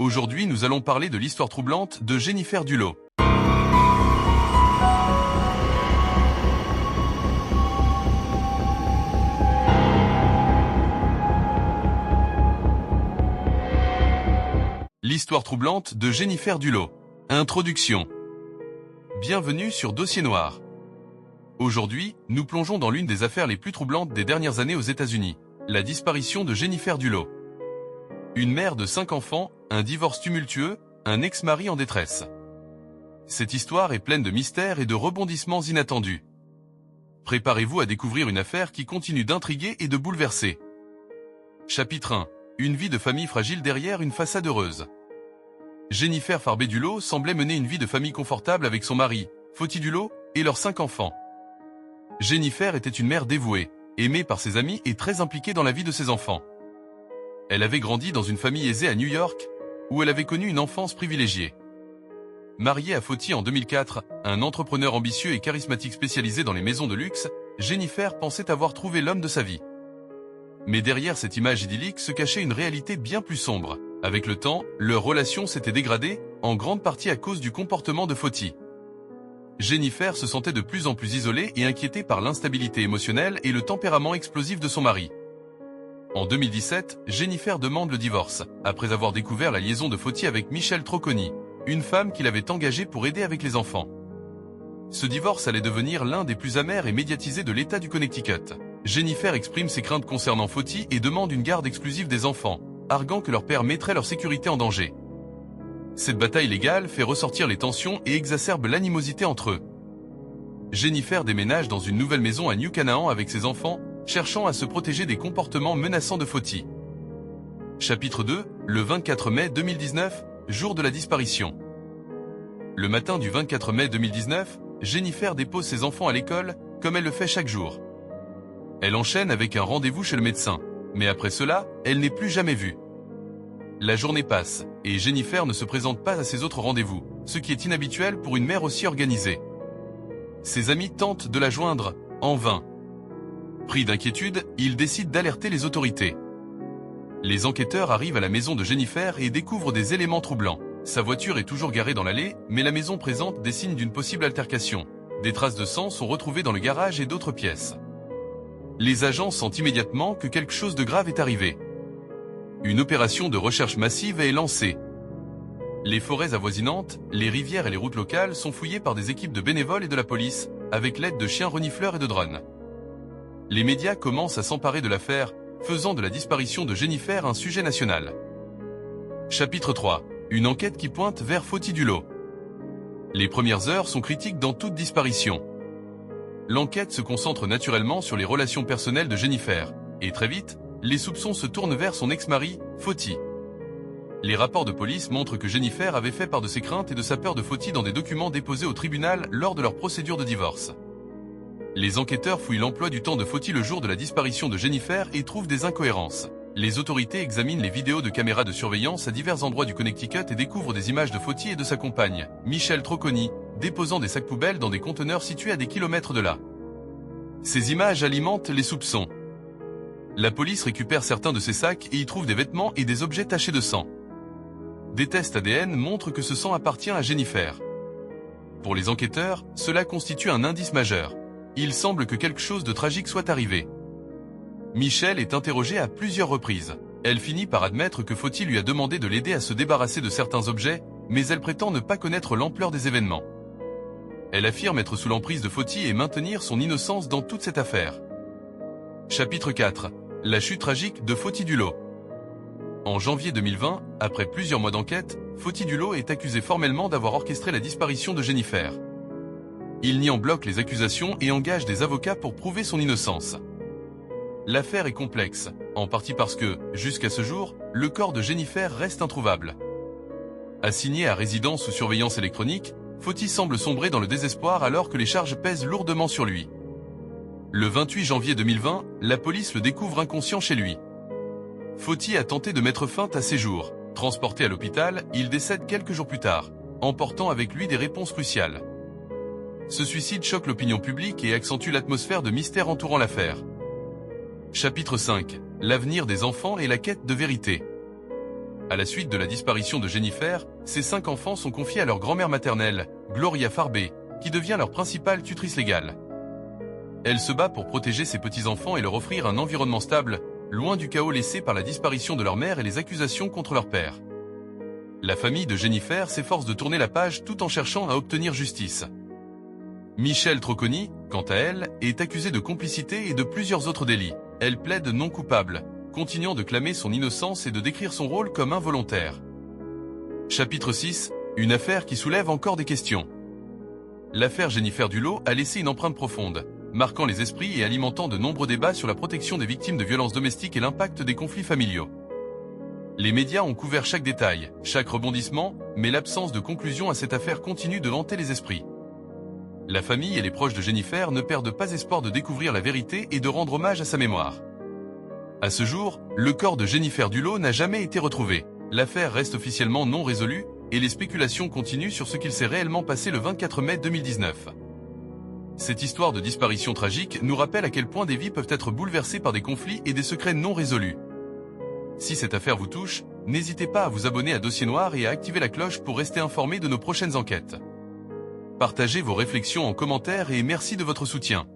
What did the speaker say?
Aujourd'hui, nous allons parler de l'histoire troublante de Jennifer Dulo. L'histoire troublante de Jennifer Dulo. Introduction. Bienvenue sur Dossier Noir. Aujourd'hui, nous plongeons dans l'une des affaires les plus troublantes des dernières années aux États-Unis, la disparition de Jennifer Dulo. Une mère de 5 enfants, un divorce tumultueux, un ex-mari en détresse. Cette histoire est pleine de mystères et de rebondissements inattendus. Préparez-vous à découvrir une affaire qui continue d'intriguer et de bouleverser. Chapitre 1. Une vie de famille fragile derrière une façade heureuse. Jennifer Farbey Dulo semblait mener une vie de famille confortable avec son mari, Foti Dulo, et leurs 5 enfants. Jennifer était une mère dévouée, aimée par ses amis et très impliquée dans la vie de ses enfants. Elle avait grandi dans une famille aisée à New York, où elle avait connu une enfance privilégiée. Mariée à Foti en 2004, un entrepreneur ambitieux et charismatique spécialisé dans les maisons de luxe, Jennifer pensait avoir trouvé l'homme de sa vie. Mais derrière cette image idyllique se cachait une réalité bien plus sombre. Avec le temps, leur relation s'était dégradée, en grande partie à cause du comportement de Foti. Jennifer se sentait de plus en plus isolée et inquiétée par l'instabilité émotionnelle et le tempérament explosif de son mari. En 2017, Jennifer demande le divorce, après avoir découvert la liaison de Foti avec Michelle Trocconi, une femme qu'il avait engagée pour aider avec les enfants. Ce divorce allait devenir l'un des plus amers et médiatisés de l'État du Connecticut. Jennifer exprime ses craintes concernant Foti et demande une garde exclusive des enfants, arguant que leur père mettrait leur sécurité en danger. Cette bataille légale fait ressortir les tensions et exacerbe l'animosité entre eux. Jennifer déménage dans une nouvelle maison à New Canaan avec ses enfants, cherchant à se protéger des comportements menaçants de Foti. Chapitre 2, le 24 mai 2019, jour de la disparition. Le matin du 24 mai 2019, Jennifer dépose ses enfants à l'école, comme elle le fait chaque jour. Elle enchaîne avec un rendez-vous chez le médecin, mais après cela, elle n'est plus jamais vue. La journée passe, et Jennifer ne se présente pas à ses autres rendez-vous, ce qui est inhabituel pour une mère aussi organisée. Ses amis tentent de la joindre, en vain. Pris d'inquiétude, ils décident d'alerter les autorités. Les enquêteurs arrivent à la maison de Jennifer et découvrent des éléments troublants. Sa voiture est toujours garée dans l'allée, mais la maison présente des signes d'une possible altercation. Des traces de sang sont retrouvées dans le garage et d'autres pièces. Les agents sentent immédiatement que quelque chose de grave est arrivé. Une opération de recherche massive est lancée. Les forêts avoisinantes, les rivières et les routes locales sont fouillées par des équipes de bénévoles et de la police, avec l'aide de chiens renifleurs et de drones. Les médias commencent à s'emparer de l'affaire, faisant de la disparition de Jennifer un sujet national. Chapitre 3. Une enquête qui pointe vers Foti Dulo. Les premières heures sont critiques dans toute disparition. L'enquête se concentre naturellement sur les relations personnelles de Jennifer, et très vite, les soupçons se tournent vers son ex-mari, Foti. Les rapports de police montrent que Jennifer avait fait part de ses craintes et de sa peur de Foti dans des documents déposés au tribunal lors de leur procédure de divorce. Les enquêteurs fouillent l'emploi du temps de Foti le jour de la disparition de Jennifer et trouvent des incohérences. Les autorités examinent les vidéos de caméras de surveillance à divers endroits du Connecticut et découvrent des images de Foti et de sa compagne, Michelle Trocconi, déposant des sacs poubelles dans des conteneurs situés à des kilomètres de là. Ces images alimentent les soupçons. La police récupère certains de ces sacs et y trouve des vêtements et des objets tachés de sang. Des tests ADN montrent que ce sang appartient à Jennifer. Pour les enquêteurs, cela constitue un indice majeur. Il semble que quelque chose de tragique soit arrivé. Michelle est interrogée à plusieurs reprises. Elle finit par admettre que Foti lui a demandé de l'aider à se débarrasser de certains objets, mais elle prétend ne pas connaître l'ampleur des événements. Elle affirme être sous l'emprise de Foti et maintenir son innocence dans toute cette affaire. Chapitre 4. La chute tragique de Foti Dulo. En janvier 2020, après plusieurs mois d'enquête, Foti Dulo est accusé formellement d'avoir orchestré la disparition de Jennifer. Il nie en bloc les accusations et engage des avocats pour prouver son innocence. L'affaire est complexe, en partie parce que, jusqu'à ce jour, le corps de Jennifer reste introuvable. Assigné à résidence sous surveillance électronique, Foti semble sombrer dans le désespoir alors que les charges pèsent lourdement sur lui. Le 28 janvier 2020, la police le découvre inconscient chez lui. Foti a tenté de mettre fin à ses jours. Transporté à l'hôpital, il décède quelques jours plus tard, emportant avec lui des réponses cruciales. Ce suicide choque l'opinion publique et accentue l'atmosphère de mystère entourant l'affaire. Chapitre 5. L'avenir des enfants et la quête de vérité. À la suite de la disparition de Jennifer, ses 5 enfants sont confiés à leur grand-mère maternelle, Gloria Farbey, qui devient leur principale tutrice légale. Elle se bat pour protéger ses petits-enfants et leur offrir un environnement stable, loin du chaos laissé par la disparition de leur mère et les accusations contre leur père. La famille de Jennifer s'efforce de tourner la page tout en cherchant à obtenir justice. Michelle Trocconi, quant à elle, est accusée de complicité et de plusieurs autres délits. Elle plaide non coupable, continuant de clamer son innocence et de décrire son rôle comme involontaire. Chapitre 6. Une affaire qui soulève encore des questions. L'affaire Jennifer Dulot a laissé une empreinte profonde, marquant les esprits et alimentant de nombreux débats sur la protection des victimes de violences domestiques et l'impact des conflits familiaux. Les médias ont couvert chaque détail, chaque rebondissement, mais l'absence de conclusion à cette affaire continue de hanter les esprits. La famille et les proches de Jennifer ne perdent pas espoir de découvrir la vérité et de rendre hommage à sa mémoire. À ce jour, le corps de Jennifer Dulot n'a jamais été retrouvé. L'affaire reste officiellement non résolue, et les spéculations continuent sur ce qu'il s'est réellement passé le 24 mai 2019. Cette histoire de disparition tragique nous rappelle à quel point des vies peuvent être bouleversées par des conflits et des secrets non résolus. Si cette affaire vous touche, n'hésitez pas à vous abonner à Dossier Noir et à activer la cloche pour rester informé de nos prochaines enquêtes. Partagez vos réflexions en commentaire et merci de votre soutien.